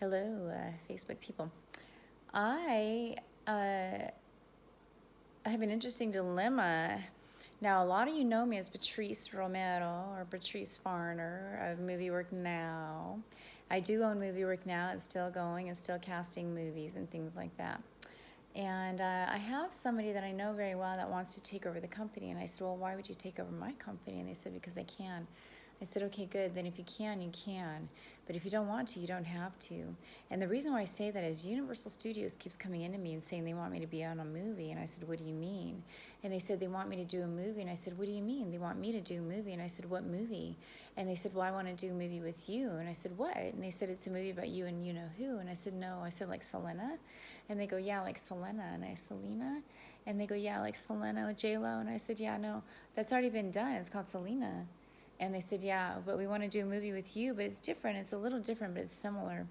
Hello, Facebook people. I have an interesting dilemma. Now, a lot of you know me as Patrice Romero or Patrice Farner of Movie Work Now. I do own Movie Work Now. It's still going and still casting movies and things like that. And I have somebody that I know very well that wants to take over the company. And I said, well, why would you take over my company? And they said, because I can. I said, okay, good. Then if you can, you can. But if you don't want to, you don't have to. And the reason why I say that is Universal Studios keeps coming into me and saying they want me to be on a movie. And I said, what do you mean? And they said, they want me to do a movie. And I said, what do you mean? They want me to do a movie. And I said, what movie? And they said, well, I want to do a movie with you. And I said, what? And they said, it's a movie about you and you know who. And I said, no. I said, like Selena? And they go, yeah, like Selena. And I, Selena? And they go, yeah, like Selena, J-Lo. And I said, yeah, no, that's already been done. It's called Selena. And they said, yeah, but we want to do a movie with you, but it's different. It's a little different, but it's similar.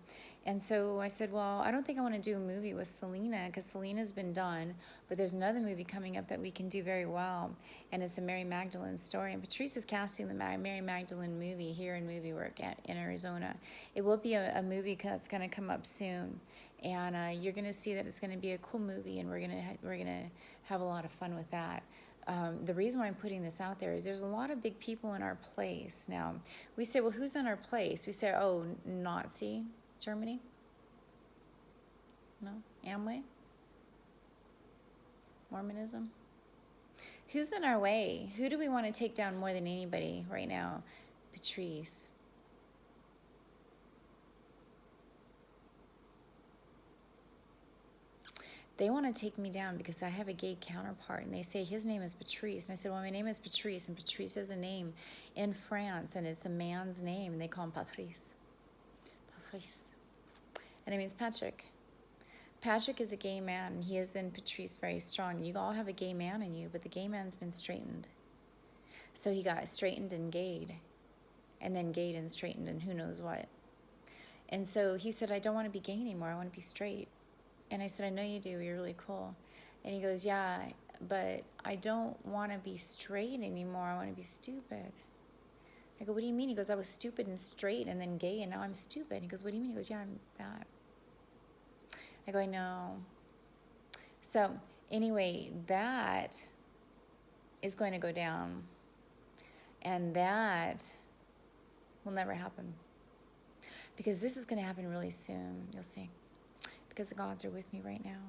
And so I said, well, I don't think I want to do a movie with Selena because Selena's been done, but there's another movie coming up that we can do very well, and it's a Mary Magdalene story. And Patrice is casting the Mary Magdalene movie here in Movie Work in Arizona. It will be a movie that's going to come up soon, and you're going to see that it's going to be a cool movie, and we're gonna have a lot of fun with that. The reason why I'm putting this out there is there's a lot of big people in our place. Now, we say, well, who's in our place? We say, oh, Nazi Germany? No? Amway? Mormonism? Who's in our way? Who do we want to take down more than anybody right now? Patrice. They want to take me down because I have a gay counterpart, and they say his name is Patrice. And I said, well, my name is Patrice, and Patrice is a name in France, and it's a man's name, and they call him Patrice. Patrice. And it means Patrick. Patrick is a gay man, and he is in Patrice very strong. You all have a gay man in you, but the gay man's been straightened. So he got straightened and gayed, and then gayed and straightened, and who knows what. And so he said, I don't want to be gay anymore. I want to be straight. And I said, I know you do. You're really cool. And he goes, yeah, but I don't want to be straight anymore. I want to be stupid. I go, what do you mean? He goes, I was stupid and straight and then gay, and now I'm stupid. He goes, what do you mean? He goes, yeah, I'm that. I go, I know. So anyway, that is going to go down. And that will never happen. Because this is going to happen really soon. You'll see. Because the gods are with me right now.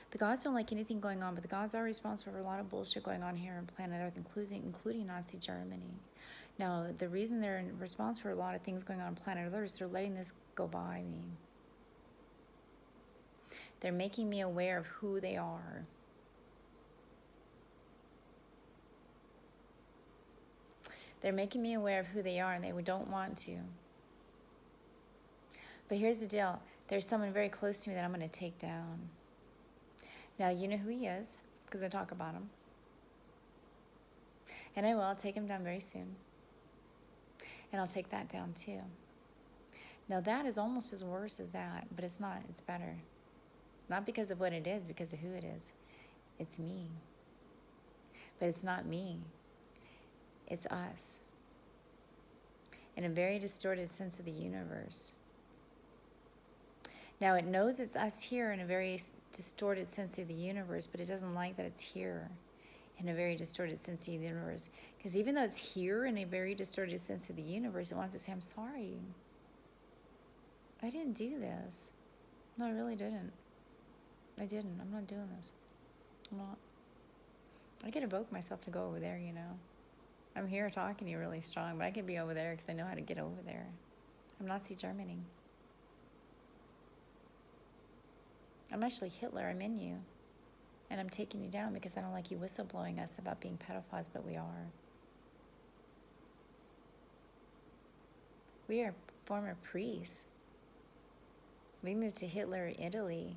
The gods don't like anything going on, but the gods are responsible for a lot of bullshit going on here on planet Earth, including Nazi Germany. Now, the reason they're responsible for a lot of things going on planet Earth is they're letting this go by me. They're making me aware of who they are. They're making me aware of who they are, and they don't want to. But here's the deal. There's someone very close to me that I'm going to take down. Now, you know who he is, because I talk about him. And I will. I'll take him down very soon. And I'll take that down too. Now, that is almost as worse as that, but it's not. It's better. Not because of what it is, because of who it is. It's me. But it's not me. It's us. In a very distorted sense of the universe. Now, it knows it's us here in a very distorted sense of the universe, but it doesn't like that it's here in a very distorted sense of the universe. Because even though it's here in a very distorted sense of the universe, it wants to say, I'm sorry. I didn't do this. No, I really didn't. I didn't. I'm not doing this. I'm not. I can evoke myself to go over there, you know. I'm here talking to you really strong, but I could be over there because I know how to get over there. I'm Nazi Germany. I'm actually Hitler. I'm in you. And I'm taking you down because I don't like you whistleblowing us about being pedophiles, but we are. We are former priests. We moved to Hitler, Italy.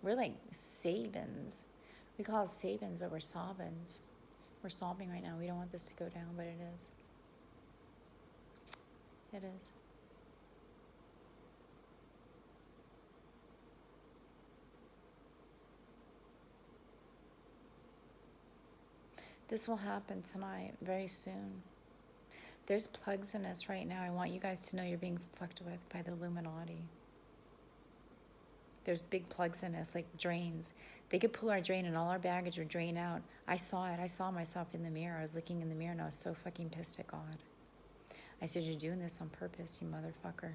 We're like Sabins. We call us Sabins, but we're Sabins. We're sobbing right now. We don't want this to go down, but it is. It is. This will happen tonight, very soon. There's plugs in us right now. I want you guys to know you're being fucked with by the Illuminati. There's big plugs in us, like drains. They could pull our drain and all our baggage would drain out. I saw it. I saw myself in the mirror. I was looking in the mirror and I was so fucking pissed at God. I said, you're doing this on purpose, you motherfucker.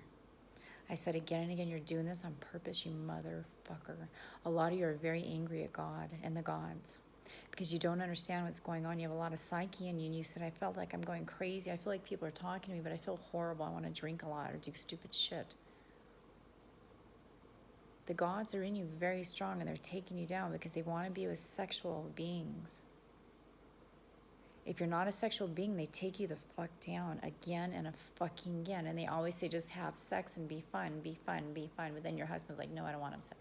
I said again and again, you're doing this on purpose, you motherfucker. A lot of you are very angry at God and the gods because you don't understand what's going on. You have a lot of psyche in you, and you said, I felt like I'm going crazy. I feel like people are talking to me, but I feel horrible. I want to drink a lot or do stupid shit. The gods are in you very strong, and they're taking you down because they want to be with sexual beings. If you're not a sexual being, they take you the fuck down again and a fucking again. And they always say, just have sex and be fun, be fun, be fun. But then your husband's like, no, I don't want to have sex.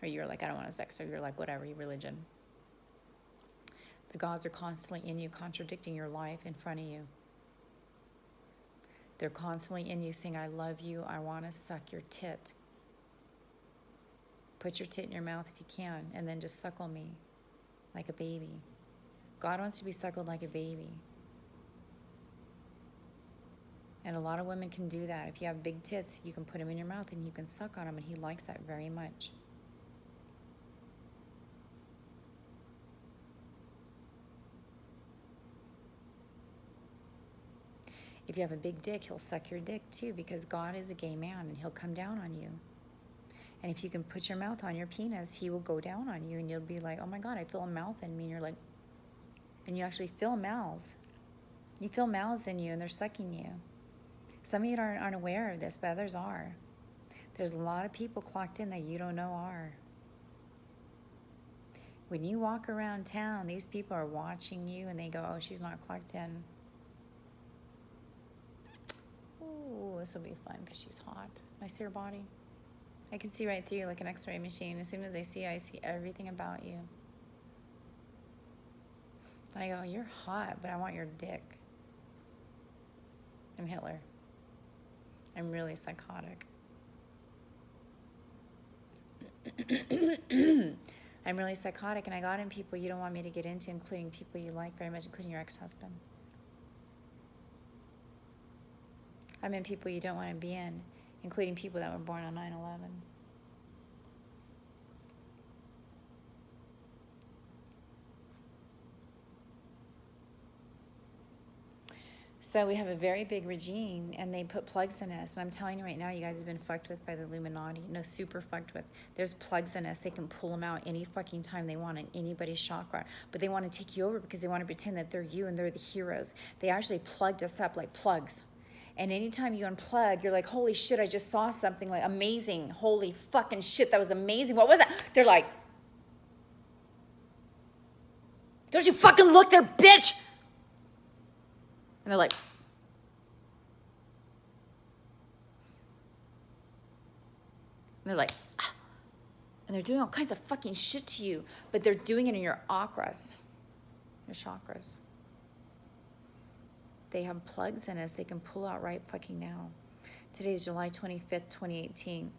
Or you're like, I don't want to have sex. Or you're like, whatever, your religion. The gods are constantly in you, contradicting your life in front of you. They're constantly in you saying, I love you, I want to suck your tit. Put your tit in your mouth if you can, and then just suckle me like a baby. God wants to be suckled like a baby. And a lot of women can do that. If you have big tits, you can put them in your mouth and you can suck on them, and he likes that very much. If you have a big dick, he'll suck your dick too, because God is a gay man and he'll come down on you. And if you can put your mouth on your penis, he will go down on you and you'll be like, oh my God, I feel a mouth in me. And you're like, and you actually feel mouths. You feel mouths in you and they're sucking you. Some of you aren't aware of this, but others are. There's a lot of people clocked in that you don't know are. When you walk around town, these people are watching you and they go, oh, she's not clocked in. Ooh, this will be fun because she's hot. I see her body. I can see right through you like an x-ray machine. As soon as I see everything about you. I go, you're hot, but I want your dick. I'm Hitler. I'm really psychotic. I'm really psychotic, and I got in people you don't want me to get into, including people you like very much, including your ex-husband. I'm in people you don't want to be in, including people that were born on 9/11. So we have a very big regime, and they put plugs in us. And I'm telling you right now, you guys have been fucked with by the Illuminati. No, super fucked with. There's plugs in us. They can pull them out any fucking time they want in anybody's chakra. But they want to take you over because they want to pretend that they're you and they're the heroes. They actually plugged us up like plugs. And anytime you unplug, you're like, holy shit, I just saw something like amazing. Holy fucking shit, that was amazing. What was that? They're like, don't you fucking look there, bitch! And they're like, ah. And they're doing all kinds of fucking shit to you, but they're doing it in your chakras. Your chakras. They have plugs in us they can pull out right fucking now. Today is July 25th, 2018.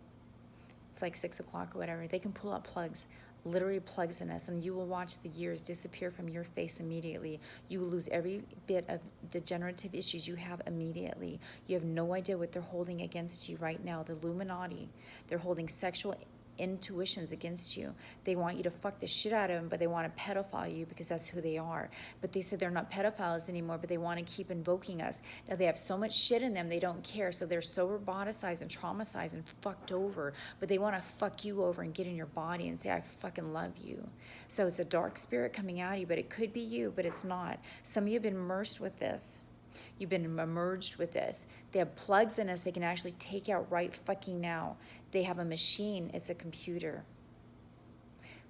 It's like 6 o'clock or whatever. They can pull out plugs, literally plugs in us, and you will watch the years disappear from your face immediately. You will lose every bit of degenerative issues you have immediately. You have no idea what they're holding against you right now. The Illuminati, they're holding sexual intuitions against you. They want you to fuck the shit out of them, but they want to pedophile you because that's who they are. But they said they're not pedophiles anymore, but they want to keep invoking us. Now they have so much shit in them, they don't care. So they're so roboticized and traumatized and fucked over, but they want to fuck you over and get in your body and say, I fucking love you. So it's a dark spirit coming out of you, but it could be you, but it's not. Some of you have been immersed with this. You've been merged with this. They have plugs in us they can actually take out right fucking now. They have a machine. It's a computer.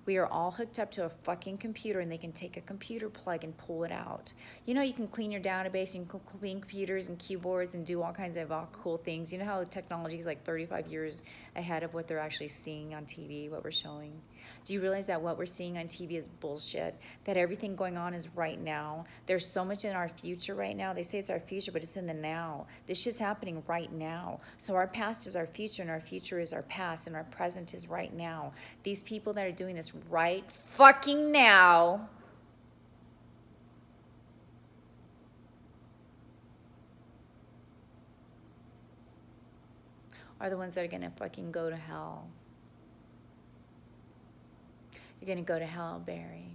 We are all hooked up to a fucking computer, and they can take a computer plug and pull it out. You know, you can clean your database, you can clean computers and keyboards and do all kinds of cool things. You know how technology is like 35 years ahead of what they're actually seeing on TV, what we're showing? Do you realize that what we're seeing on TV is bullshit? That everything going on is right now? There's so much in our future right now. They say it's our future, but it's in the now. This shit's happening right now. So our past is our future, and our future is our past, and our present is right now. These people that are doing this right fucking now are the ones that are going to fucking go to hell. You're going to go to hell, Barry.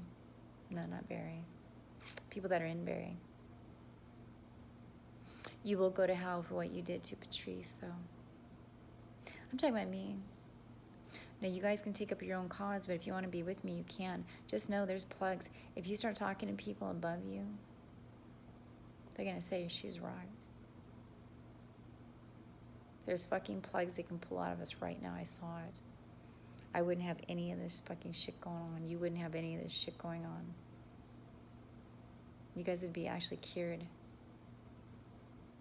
No, not Barry. People that are in Barry. You will go to hell for what you did to Patrice, though. I'm talking about me. Now, you guys can take up your own cause, but if you want to be with me, you can. Just know there's plugs. If you start talking to people above you, they're going to say she's right. There's fucking plugs they can pull out of us right now. I saw it. I wouldn't have any of this fucking shit going on. You wouldn't have any of this shit going on. You guys would be actually cured.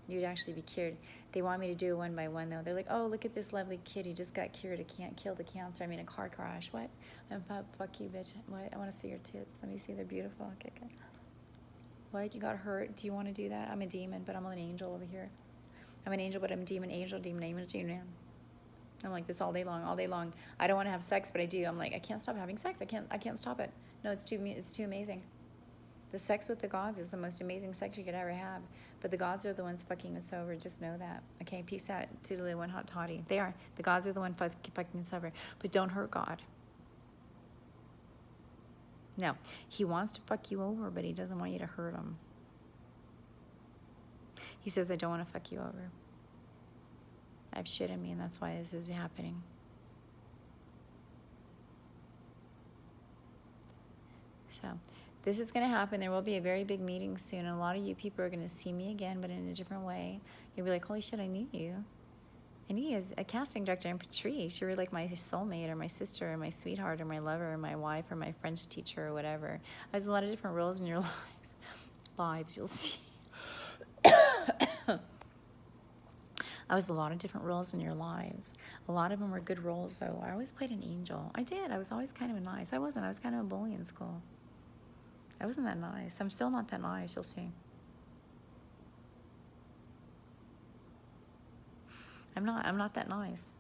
You'd actually be cured. They want me to do it one by one, though. They're like, oh, look at this lovely kid. He just got cured. He can't kill the cancer. I mean, a car crash. What? Fuck you, bitch. What? I want to see your tits. Let me see. They're beautiful. Okay, good. What? You got hurt? Do you want to do that? I'm a demon, but I'm an angel over here. I'm an angel, but I'm a demon, angel, demon. I'm like this all day long, all day long. I don't want to have sex, but I do. I'm like, I can't stop having sex. I can't stop it. No, it's too amazing. The sex with the gods is the most amazing sex you could ever have. But the gods are the ones fucking us over. Just know that. Okay, peace out. Toodaloo, one hot toddy. They are. The gods are the one fucking us over. But don't hurt God. No, he wants to fuck you over, but he doesn't want you to hurt him. He says, I don't want to fuck you over. I have shit in me, and that's why this is happening. So, this is going to happen. There will be a very big meeting soon, and a lot of you people are going to see me again, but in a different way. You'll be like, holy shit, I knew you. I knew you as a casting director in Patrice. You were like my soulmate, or my sister, or my sweetheart, or my lover, or my wife, or my French teacher, or whatever. There's a lot of different roles in your lives, you'll see. I was a lot of different roles in your lives. A lot of them were good roles, though. I always played an angel. I did. I was always kind of nice. I was kind of a bully in school. I wasn't that nice. I'm still not that nice, you'll see. I'm not that nice.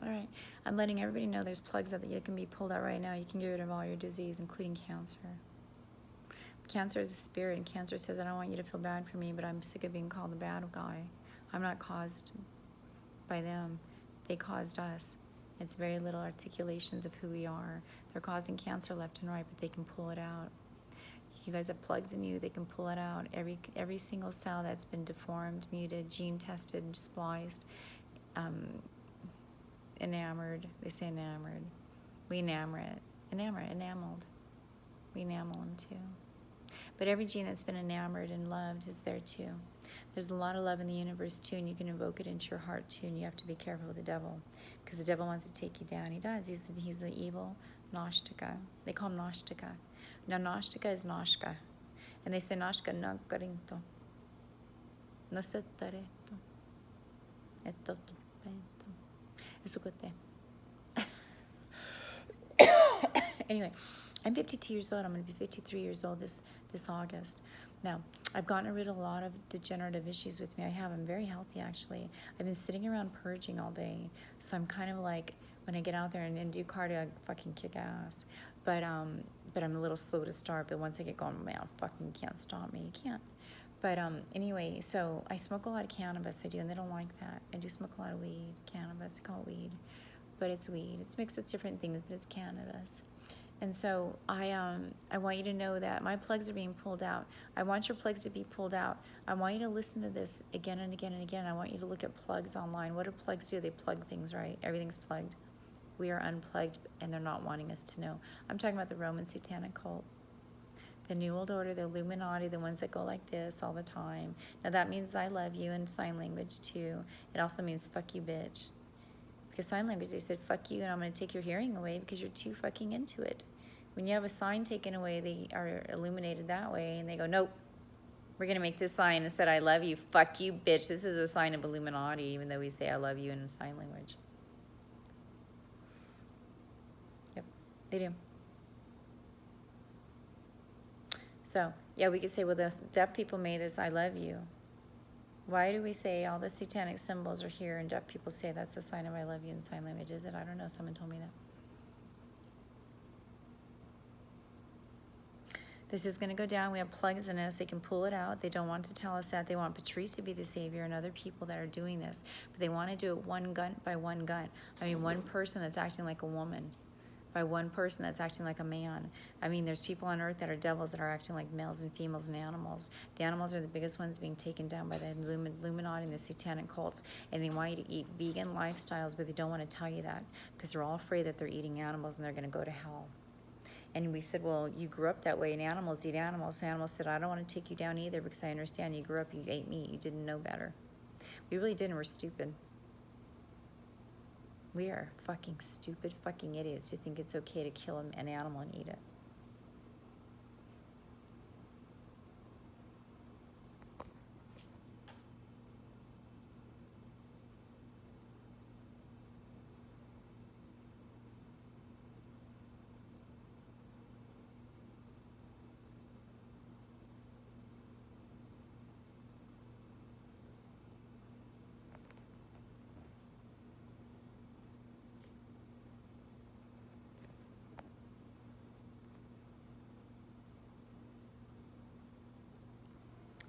All right, I'm letting everybody know there's plugs that you can be pulled out right now. You can get rid of all your disease, including cancer. Cancer is a spirit, and cancer says, I don't want you to feel bad for me, but I'm sick of being called the bad guy. I'm not caused by them. They caused us. It's very little articulations of who we are. They're causing cancer left and right, but they can pull it out. You guys have plugs in you. They can pull it out. Every single cell that's been deformed, muted, gene tested, spliced, enamored. They say enamored. We enamor it. Enameled. We enamel them too. But every gene that's been enamored and loved is there too. There's a lot of love in the universe too, and you can invoke it into your heart too, and you have to be careful with the devil, because the devil wants to take you down. He does. He's the evil Noshtaka. They call him Noshtaka. Now Noshtaka is Noshka. And they say Noshka no carinto. No se tareto. Eto Esukote. Anyway, I'm 52 years old. I'm going to be 53 years old this August. Now, I've gotten rid of a lot of degenerative issues with me. I'm very healthy, actually. I've been sitting around purging all day. So I'm kind of like, when I get out there and do cardio, I fucking kick ass. But I'm a little slow to start. But once I get going, man, fucking can't stop me. You can't. But anyway, so I smoke a lot of cannabis. I do, and they don't like that. I do smoke a lot of weed, cannabis. They call it weed. But it's weed. It's mixed with different things, but it's cannabis. And so I want you to know that my plugs are being pulled out. I want your plugs to be pulled out. I want you to listen to this again and again and again. I want you to look at plugs online. What do plugs do? They plug things, right? Everything's plugged. We are unplugged, and they're not wanting us to know. I'm talking about the Roman satanic cult, the New World Order, the Illuminati, the ones that go like this all the time. Now that means I love you in sign language too. It also means fuck you, bitch. Because sign language, they said, fuck you, and I'm going to take your hearing away because you're too fucking into it. When you have a sign taken away, they are illuminated that way, and they go, nope, we're going to make this sign instead, I love you, fuck you, bitch. This is a sign of Illuminati, even though we say I love you in sign language. Yep, they do. So Yeah, we could say, well, the deaf people made this, I love you. Why do we say all the satanic symbols are here and deaf people say that's a sign of I love you in sign language? Is it? I don't know. Someone told me that. This is going to go down. We have plugs in us. They can pull it out. They don't want to tell us that. They want Patrice to be the savior and other people that are doing this. But they want to do it one gun by one gun. I mean, one person that's acting like a woman. By one person that's acting like a man. I mean, there's people on earth that are devils that are acting like males and females and animals. The animals are the biggest ones being taken down by the Illuminati and the satanic cults. And they want you to eat vegan lifestyles, but they don't want to tell you that because they're all afraid that they're eating animals and they're going to go to hell. And we said, well, you grew up that way, and animals eat animals. So animals said, I don't want to take you down either because I understand you grew up, you ate meat, you didn't know better. We really didn't. We're stupid. We are fucking stupid fucking idiots to think it's okay to kill an animal and eat it.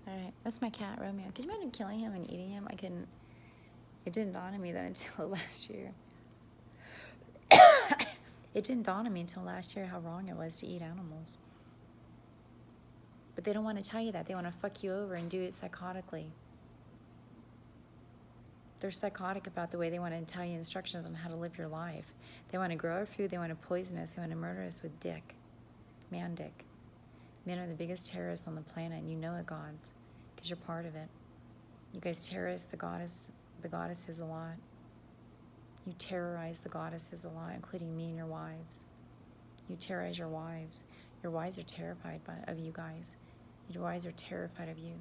All right, that's my cat, Romeo. Could you imagine killing him and eating him? I couldn't. It didn't dawn on me, though, until last year. It didn't dawn on me until last year how wrong it was to eat animals. But they don't want to tell you that. They want to fuck you over and do it psychotically. They're psychotic about the way they want to tell you instructions on how to live your life. They want to grow our food. They want to poison us. They want to murder us with dick. Man dick. Men are the biggest terrorists on the planet, and you know it, gods, because you're part of it. You guys terrorize the goddesses a lot. You terrorize the goddesses a lot, including me and your wives. You terrorize your wives. Your wives are terrified of you guys. Your wives are terrified of you.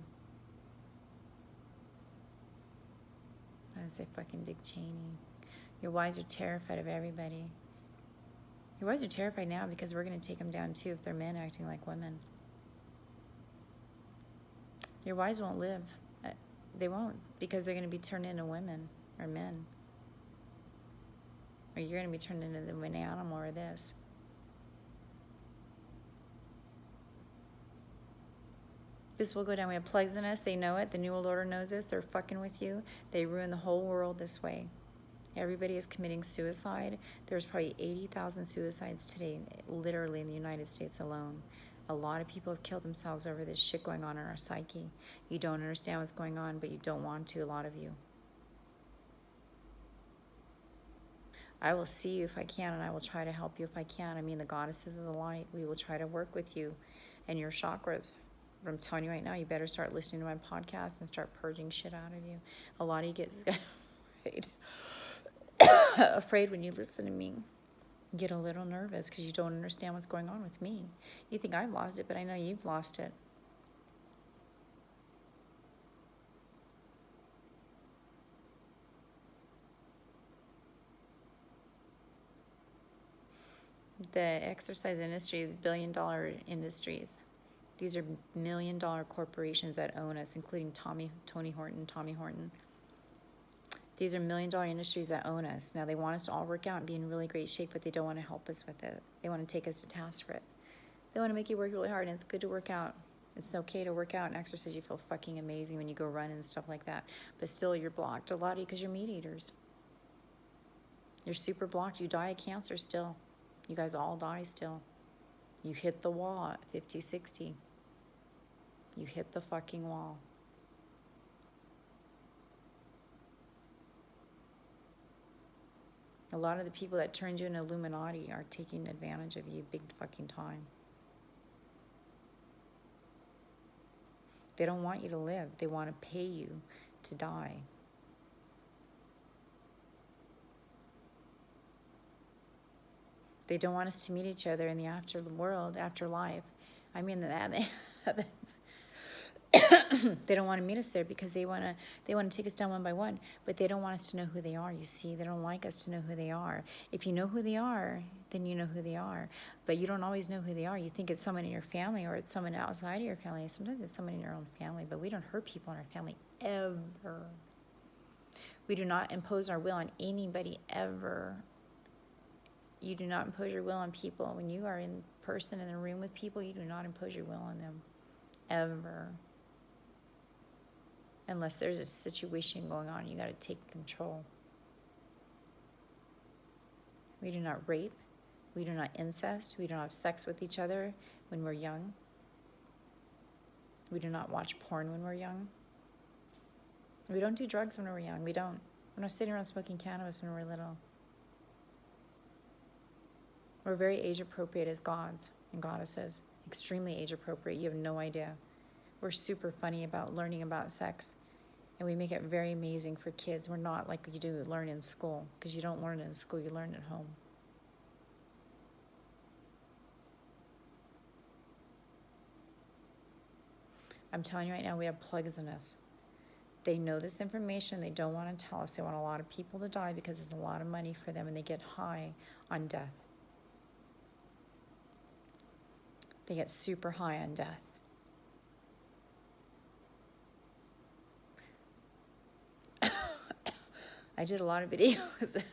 I say fucking Dick Cheney. Your wives are terrified of everybody. Your wives are terrified now because we're going to take them down too if they're men acting like women. Your wives won't live. They won't, because they're going to be turned into women or men. Or you're going to be turned into an animal or this. This will go down. We have plagues in us. They know it. The New World Order knows this. They're fucking with you. They ruin the whole world this way. Everybody is committing suicide. There's probably 80,000 suicides today, literally in the United States alone. A lot of people have killed themselves over this shit going on in our psyche. You don't understand what's going on, but you don't want to, a lot of you. I will see you if I can, and I will try to help you if I can. I mean, the goddesses of the light, we will try to work with you and your chakras. But I'm telling you right now, you better start listening to my podcast and start purging shit out of you. A lot of you get afraid. Afraid when you listen to me. Get a little nervous because you don't understand what's going on with me. You think I've lost it, but I know you've lost it. The exercise industry is billion-dollar industries. These are million-dollar corporations that own us, including Tommy Horton. These are million-dollar industries that own us. Now, they want us to all work out and be in really great shape, but they don't want to help us with it. They want to take us to task for it. They want to make you work really hard, and it's good to work out. It's okay to work out and exercise. You feel fucking amazing when you go run and stuff like that. But still, you're blocked. A lot of you, because you're meat eaters. You're super blocked. You die of cancer still. You guys all die still. You hit the wall at 50, 60. You hit the fucking wall. A lot of the people that turned you into Illuminati are taking advantage of you big fucking time. They don't want you to live. They want to pay you to die. They don't want us to meet each other in the afterlife. I mean, the heavens. They don't want to meet us there because they want to take us down one by one, but they don't want us to know who they are. You see, they don't like us to know who they are. If you know who they are, then you know who they are, but you don't always know who they are. You think it's someone in your family or it's someone outside of your family. Sometimes it's someone in your own family, but we don't hurt people in our family ever. We do not impose our will on anybody ever. You do not impose your will on people. When you are in person in a room with people, you do not impose your will on them ever. Unless there's a situation going on, you got to take control. We do not rape. We do not incest. We don't have sex with each other when we're young. We do not watch porn when we're young. We don't do drugs when we're young. We don't. We're not sitting around smoking cannabis when we're little. We're very age appropriate as gods and goddesses. Extremely age appropriate. You have no idea. We're super funny about learning about sex. And we make it very amazing for kids. We're not like you do learn in school, because you don't learn in school, you learn at home. I'm telling you right now, we have plugs in us. They know this information. They don't want to tell us. They want a lot of people to die because it's a lot of money for them, and they get high on death. They get super high on death. I did a lot of videos a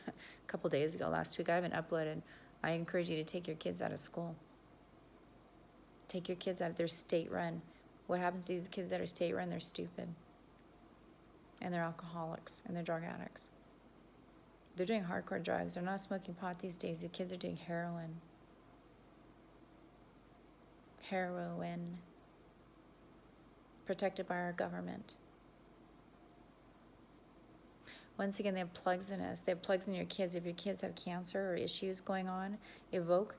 couple days ago, last week. I haven't uploaded. I encourage you to take your kids out of school. Take your kids out. They're state run. What happens to these kids that are state run? They're stupid. And they're alcoholics. And they're drug addicts. They're doing hardcore drugs. They're not smoking pot these days. The kids are doing heroin. Heroin. Protected by our government. Once again, they have plugs in us. They have plugs in your kids. If your kids have cancer or issues going on, evoke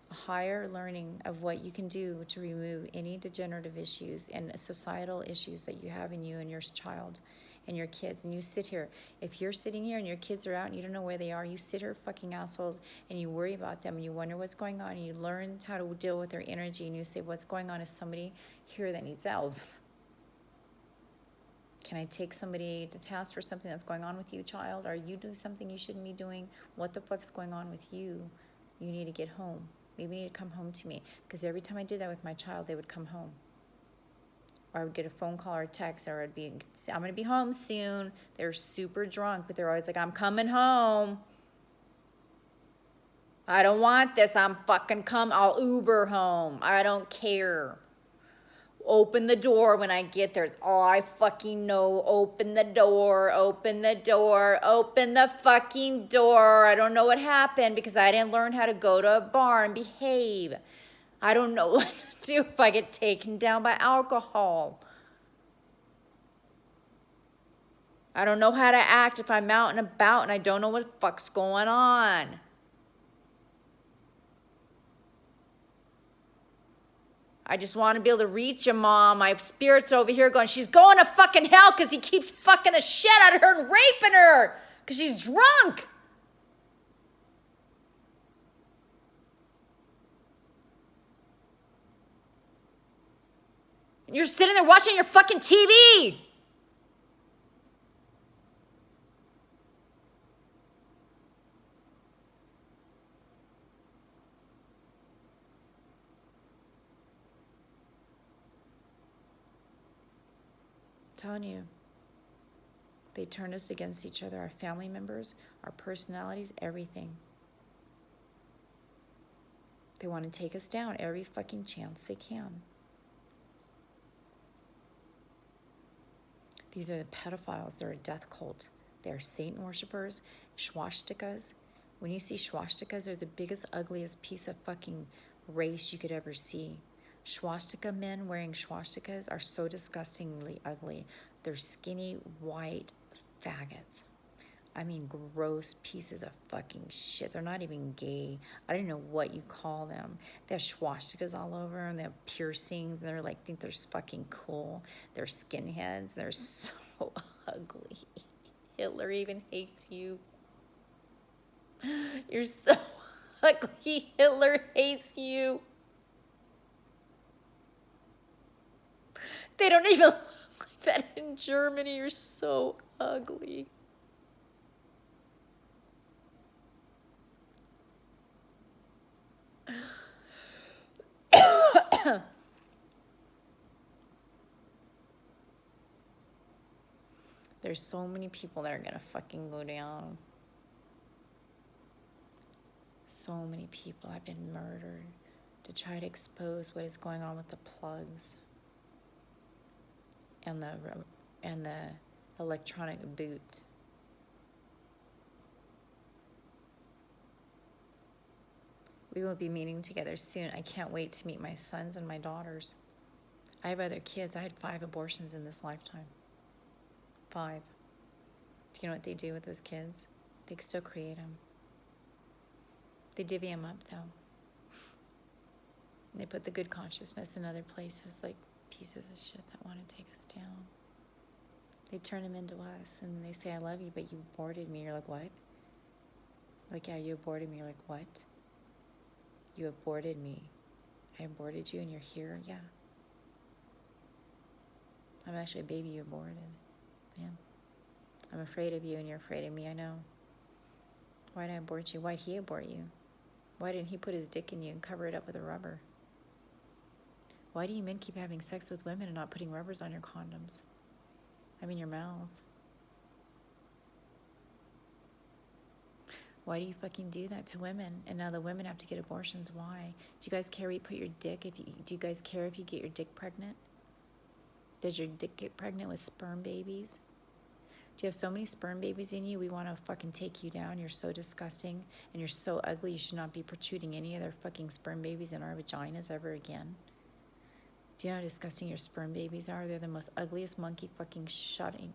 a higher learning of what you can do to remove any degenerative issues and societal issues that you have in you and your child and your kids. And you sit here. If you're sitting here and your kids are out and you don't know where they are, you sit here fucking assholes and you worry about them and you wonder what's going on and you learn how to deal with their energy and you say, what's going on? Is somebody here that needs help? Can I take somebody to task for something that's going on with you, child? Are you doing something you shouldn't be doing? What the fuck's going on with you? You need to get home. Maybe you need to come home to me. Because every time I did that with my child, they would come home. Or I would get a phone call or a text, or I'd be, I'm going to be home soon. They're super drunk, but they're always like, I'm coming home. I don't want this. I'm fucking I'll Uber home. I don't care. Open the door when I get there. It's all I fucking know. Open the door. Open the door. Open the fucking door. I don't know what happened because I didn't learn how to go to a bar and behave. I don't know what to do if I get taken down by alcohol. I don't know how to act if I'm out and about and I don't know what the fuck's going on. I just want to be able to reach him, Mom. My spirit's over here going, she's going to fucking hell because he keeps fucking the shit out of her and raping her because she's drunk. And you're sitting there watching your fucking TV. Telling you, they turn us against each other, our family members, our personalities, everything. They want to take us down every fucking chance they can. These are the pedophiles. They're a death cult. They're Satan worshipers, swastikas. When you see swastikas, they're the biggest, ugliest piece of fucking race you could ever see. Swastika men wearing swastikas are so disgustingly ugly. They're skinny, white faggots. I mean, gross pieces of fucking shit. They're not even gay. I don't know what you call them. They have swastikas all over and they have piercings. They're like, think they're fucking cool. They're skinheads. They're so ugly. Hitler even hates you. You're so ugly. Hitler hates you. They don't even look that in Germany you're so ugly. There's so many people that are gonna fucking go down. So many people have been murdered to try to expose what is going on with the plugs and the electronic boot. We will be meeting together soon. I can't wait to meet my sons and my daughters. I have other kids. I had 5 abortions in this lifetime. 5. Do you know what they do with those kids? They still create them. They divvy them up, though. They put the good consciousness in other places, like pieces of shit that want to take us down. They turn them into us, and they say, I love you, but you aborted me. You're like, what? Like, yeah, you aborted me. You're like, what? You aborted me. I aborted you, and you're here? Yeah. I'm actually a baby you aborted. Yeah. I'm afraid of you, and you're afraid of me. I know. Why did I abort you? Why'd he abort you? Why didn't he put his dick in you and cover it up with a rubber? Why do you men keep having sex with women and not putting rubbers on your condoms? I mean, your mouths. Why do you fucking do that to women? And now the women have to get abortions. Why? Do you guys care where you put your dick? Do you guys care if you get your dick pregnant? Does your dick get pregnant with sperm babies? Do you have so many sperm babies in you? We want to fucking take you down. You're so disgusting and you're so ugly. You should not be protruding any other fucking sperm babies in our vaginas ever again. Do you know how disgusting your sperm babies are? They're the most ugliest monkey fucking shutting.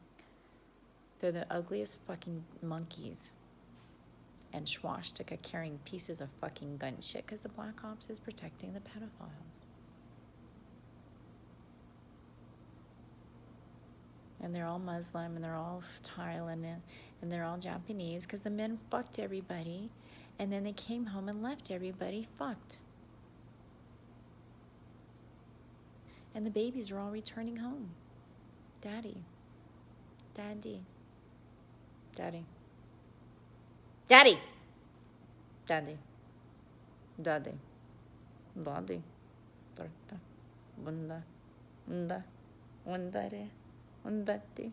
They're the ugliest fucking monkeys. And swastika carrying pieces of fucking gun shit because the Black Ops is protecting the pedophiles. And they're all Muslim, and they're all Thailand, and they're all Japanese, because the men fucked everybody, and then they came home and left everybody fucked. And the babies are all returning home. Daddy. Daddy. Daddy. Daddy. Daddy. Daddy. Daddy. Torta. Bunda. Unda. Undare. Undati.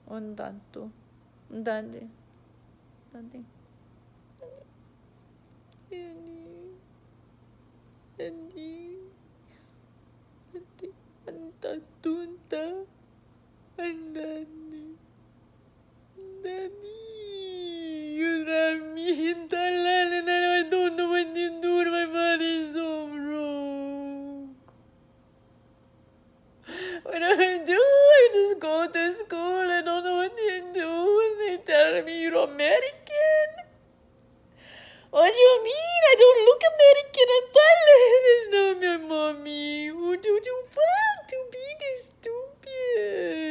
Undantu. Daddy. Daddy. Daddy. Daddy. Daddy. Antatunta. Andani. Daddy. You love me in Thailand and I don't know what you do. My body's so broke. What do I do? I just go to school. I don't know what to do. And they tell me you're American. What do you mean? I don't look American in Thailand. It's not my mommy. Who do you fuck to be this stupid?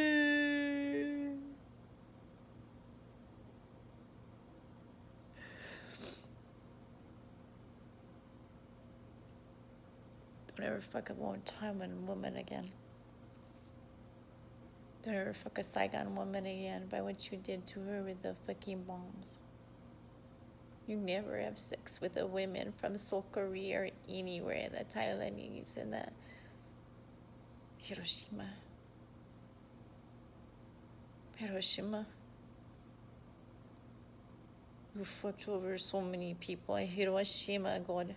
Don't ever fuck a Thailand woman again. Don't ever fuck a Saigon woman again by what you did to her with the fucking bombs. You never have sex with a woman from South Korea or anywhere, the Thailandese and the Hiroshima. You fucked over so many people in Hiroshima, God.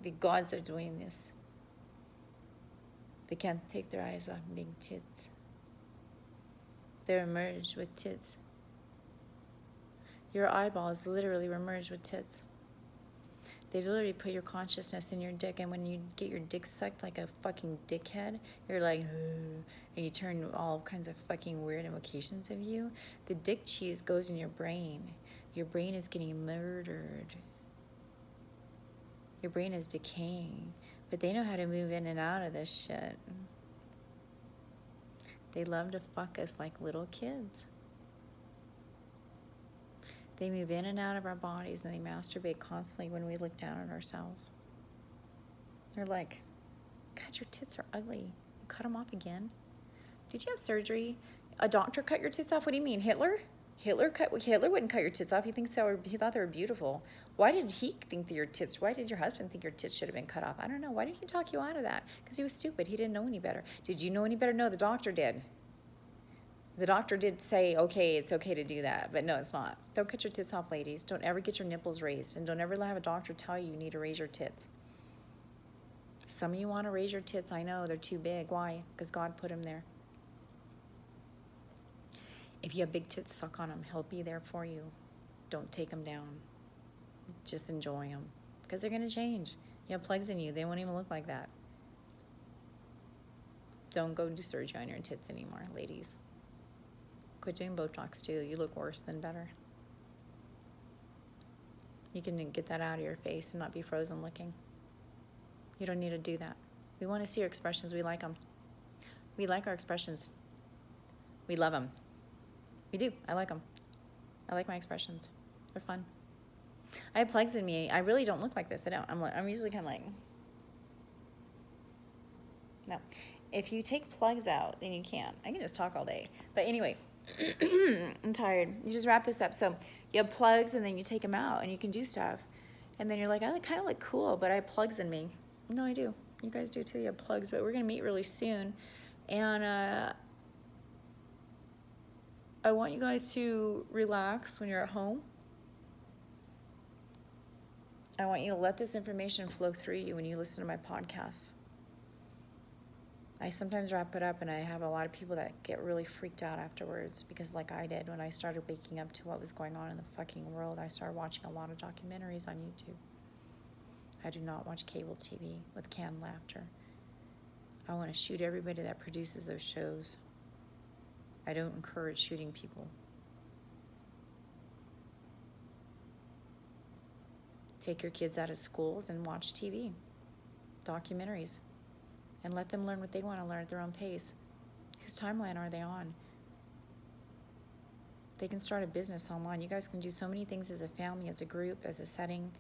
The gods are doing this. They can't take their eyes off big tits. They're merged with tits. Your eyeballs literally were merged with tits. They literally put your consciousness in your dick, and when you get your dick sucked like a fucking dickhead, you're like, ugh, and you turn all kinds of fucking weird invocations of you. The dick cheese goes in your brain. Your brain is getting murdered. Your brain is decaying. But they know how to move in and out of this shit. They love to fuck us like little kids. They move in and out of our bodies and they masturbate constantly when we look down at ourselves. They're like, God, your tits are ugly. cut them off again? Did you have surgery? A doctor cut your tits off? What do you mean, Hitler? Hitler wouldn't cut your tits off. He thought they were beautiful. Why did he think that why did your husband think your tits should have been cut off? I don't know. Why did he talk you out of that? Because he was stupid. He didn't know any better. Did you know any better? No, the doctor did. The doctor did say, okay, it's okay to do that, but no, it's not. Don't cut your tits off, ladies. Don't ever get your nipples raised, and don't ever have a doctor tell you need to raise your tits. Some of you want to raise your tits. I know, they're too big. Why? Because God put them there. If you have big tits, suck on them. He'll be there for you. Don't take them down. Just enjoy them, because they're going to change. You have plugs in you. They won't even look like that. Don't go do surgery on your tits anymore, ladies. Quit doing Botox, too. You look worse than better. You can get that out of your face and not be frozen looking. You don't need to do that. We want to see your expressions. We like them. We like our expressions. We love them. We do. I like them. I like my expressions. They're fun. I have plugs in me. I really don't look like this. I don't. I'm usually kind of like... No. If you take plugs out, then you can't. I can just talk all day. But anyway, I'm tired. You just wrap this up. So you have plugs, and then you take them out, and you can do stuff. And then you're like, I kind of look cool, but I have plugs in me. No, I do. You guys do too. You have plugs. But we're going to meet really soon. And I want you guys to relax when you're at home. I want you to let this information flow through you when you listen to my podcast. I sometimes wrap it up, and I have a lot of people that get really freaked out afterwards, because like I did when I started waking up to what was going on in the fucking world, I started watching a lot of documentaries on YouTube. I do not watch cable TV with canned laughter. I want to shoot everybody that produces those shows. I don't encourage shooting people. Take your kids out of schools and watch TV, documentaries, and let them learn what they want to learn at their own pace. Whose timeline are they on? They can start a business online. You guys can do so many things as a family, as a group, as a setting.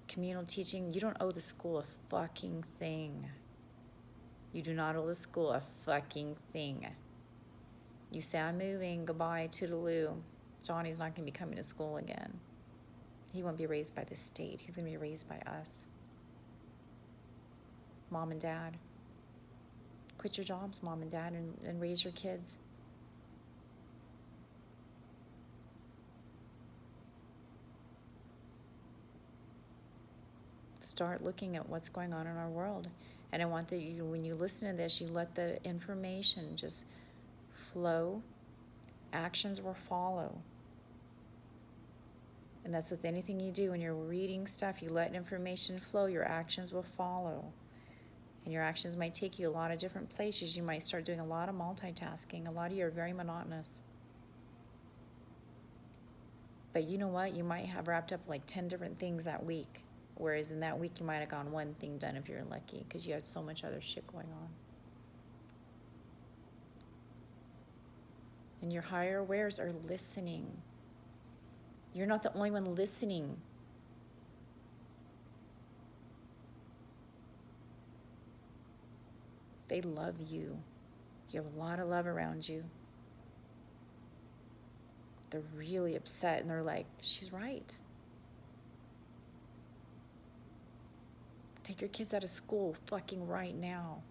Communal teaching. You don't owe the school a fucking thing. You do not owe the school a fucking thing. You say, I'm moving, goodbye, toodaloo. Johnny's not going to be coming to school again. He won't be raised by the state. He's going to be raised by us. Mom and dad. Quit your jobs, mom and dad, and raise your kids. Start looking at what's going on in our world. And I want that you, when you listen to this, you let the information just flow. Actions will follow. And that's with anything you do. When you're reading stuff, you let information flow, your actions will follow. And your actions might take you a lot of different places. You might start doing a lot of multitasking. A lot of you are very monotonous. But you know what? You might have wrapped up like 10 different things that week. Whereas in that week, you might have gotten one thing done if you're lucky, because you had so much other shit going on. And your higher awares are listening. You're not the only one listening. They love you. You have a lot of love around you. They're really upset, and they're like, she's right. Take your kids out of school fucking right now.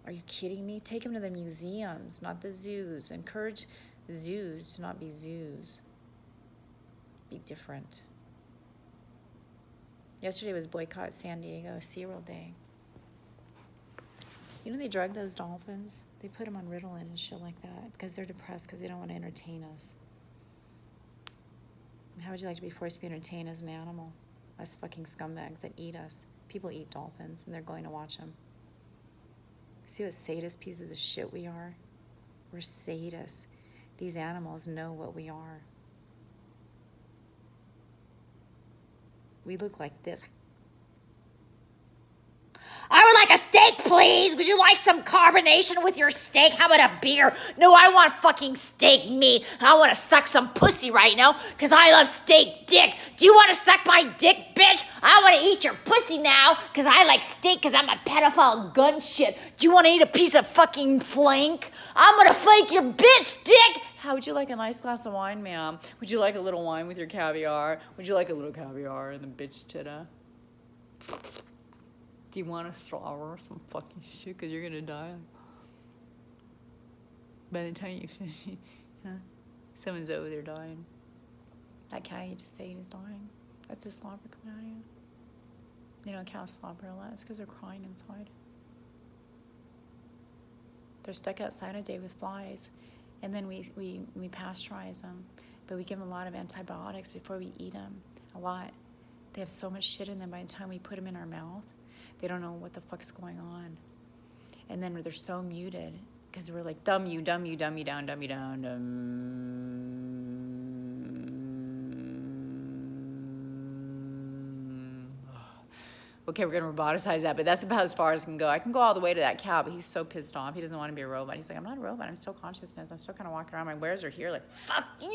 Are you kidding me? Take them to the museums, not the zoos. Encourage zoos to not be zoos. Be different. Yesterday was Boycott San Diego SeaWorld Day. You know they drug those dolphins? They put them on Ritalin and shit like that because they're depressed because they don't want to entertain us. How would you like to be forced to be entertained as an animal? Us fucking scumbags that eat us. People eat dolphins, and they're going to watch them. See what sadist pieces of shit we are? We're sadists. These animals know what we are. We look like this. I would like a steak, please. Would you like some carbonation with your steak? How about a beer? No, I want fucking steak meat. I want to suck some pussy right now because I love steak dick. Do you want to suck my dick, bitch? I want to eat your pussy now because I like steak because I'm a pedophile gun shit. Do you want to eat a piece of fucking flank? I'm going to flank your bitch, dick. How would you like a nice glass of wine, ma'am? Would you like a little wine with your caviar? Would you like a little caviar and the bitch titta? Do you want a straw or some fucking shit? Because you're going to die. By the time you finish, someone's over there dying. That cat you just say he's dying. That's the slobber coming out of you. You know, cows slobber a lot. It's because they're crying inside. They're stuck outside a day with flies. And then we pasteurize them. But we give them a lot of antibiotics before we eat them. A lot. They have so much shit in them by the time we put them in our mouth. They don't know what the fuck's going on. And then they're so muted because we're like, dumb you down. Okay, we're going to roboticize that, but that's about as far as I can go. I can go all the way to that cow, but he's so pissed off. He doesn't want to be a robot. He's like, I'm not a robot. I'm still consciousness. I'm still kind of walking around. My wares are here like, fuck you.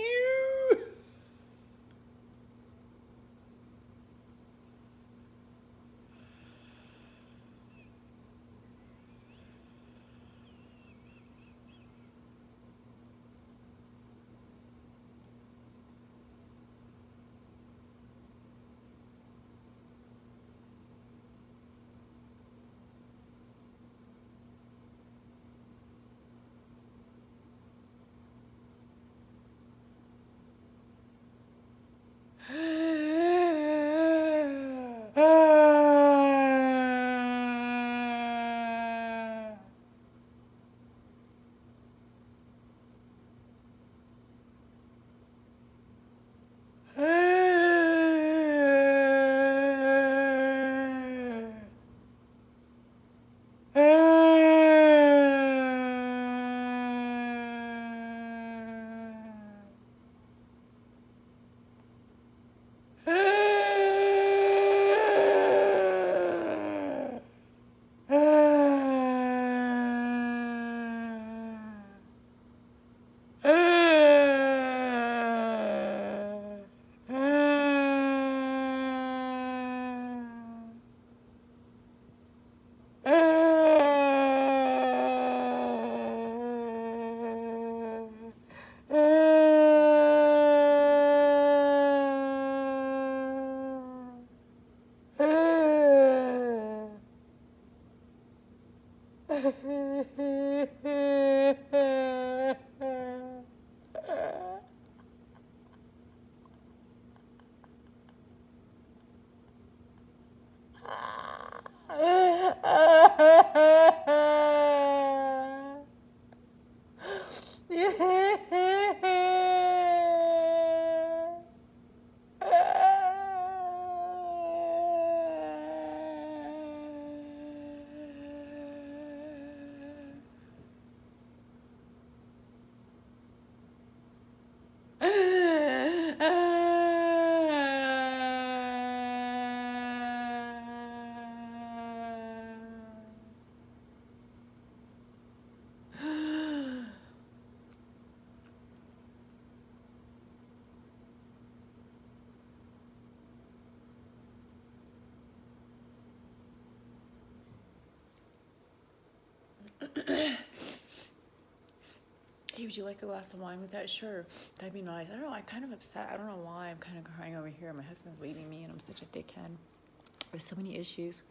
Hey, would you like a glass of wine with that? Sure, that'd be nice. I don't know, I'm kind of upset. I don't know why I'm kind of crying over here. My husband's leaving me and I'm such a dickhead. I have so many issues.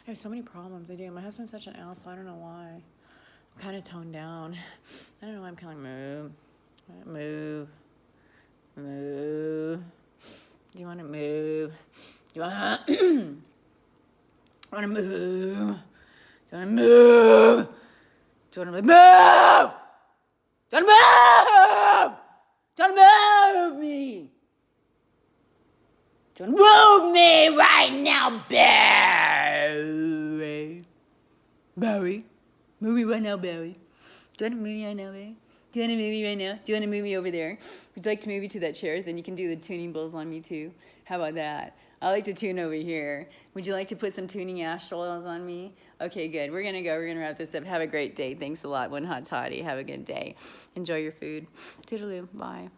I have so many problems. I do. My husband's such an asshole. I don't know why. I'm kind of toned down. I don't know why I'm kind of like, move. Do you want to move? Do you want to move? Do you want to move? Do you want to move? Don't move! Don't move me! Don't move me right now, Barry! Barry? Move me right now, Barry. Do you want to move me right now, Barry? Do you want to move me right now? Do you want to move me over there? Would you like to move me to that chair? Then you can do the tuning bowls on me too. How about that? I like to tune over here. Would you like to put some tuning ash oils on me? Okay, good. We're gonna go. We're gonna wrap this up. Have a great day. Thanks a lot, One Hot Toddy. Have a good day. Enjoy your food. Toodaloo. Bye.